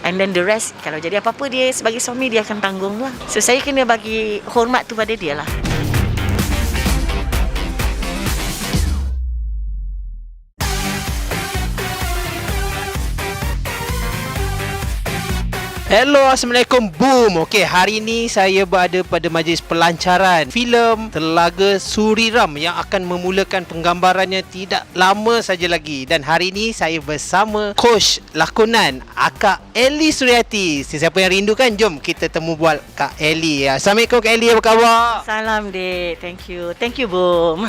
And then the rest, kalau jadi apa-apa, dia sebagai suami dia akan tanggung lah. So saya kena bagi hormat tu pada dia lah. Hello, Assalamualaikum, boom. Okey, hari ini saya berada pada majlis pelancaran filem Telaga Suriram yang akan memulakan penggambarannya tidak lama saja lagi. Dan hari ini saya bersama coach lakonan Akak Elly Suryati. Siapa yang rindu kan, jom kita temu bual Kak Elly. Assalamualaikum Kak Elly, apa khabar? Salam dek, thank you boom.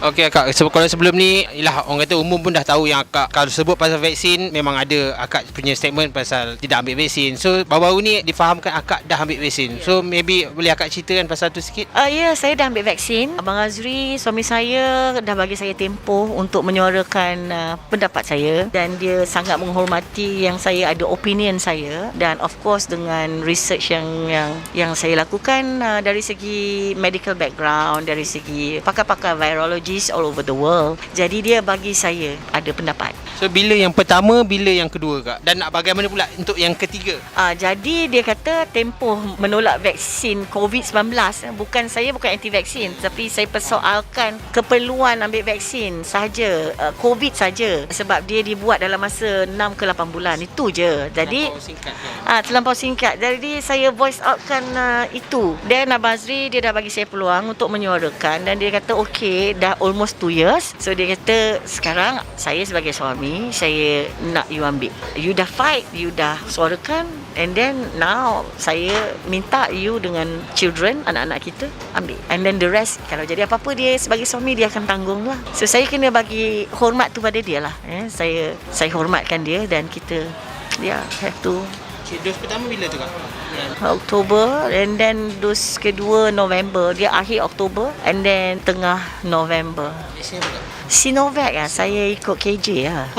Okey Kak, kalau sebelum ni, ialah orang kata umum pun dah tahu yang Akak kalau sebut pasal vaksin, memang ada Akak punya statement pasal tidak ambil vaksin. So baru-baru ni difahamkan Akak dah ambil vaksin. So maybe boleh Akak ceritakan pasal tu sikit? Ya, saya dah ambil vaksin. Abang Azri, suami saya, dah bagi saya tempoh untuk menyuarakan pendapat saya. Dan dia sangat menghormati yang saya ada opinion saya. Dan of course dengan research yang saya lakukan dari segi medical background, dari segi pakar-pakar virologist all over the world. Jadi dia bagi saya ada pendapat. So bila yang pertama, bila yang kedua Kak? Dan bagaimana pula untuk yang ketiga? Jadi dia kata tempoh menolak vaksin COVID-19. Saya bukan anti vaksin, tapi saya persoalkan keperluan ambil vaksin sahaja, COVID saja, sebab dia dibuat dalam masa 6 ke 8 bulan. Itu je. Jadi terlampau singkat. Jadi saya voice outkan itu. Dan Abang Azri dia dah bagi saya peluang untuk menyuarakan, dan dia kata okay, dah almost 2 years. So dia kata sekarang saya sebagai suami, saya nak you ambil. You dah fight, you dah suarakan, and then now saya minta you dengan children, anak-anak kita ambil. And then the rest, kalau jadi apa-apa, dia sebagai suami dia akan tanggung lah. So saya kena bagi hormat tu pada dia lah. Saya hormatkan dia, dan kita have to. Dos pertama bila tu Kak? Oktober, and then dos kedua November. Dia akhir Oktober, and then tengah November. Vaksin apa Kak? Sinovac lah. Saya ikut KJ lah.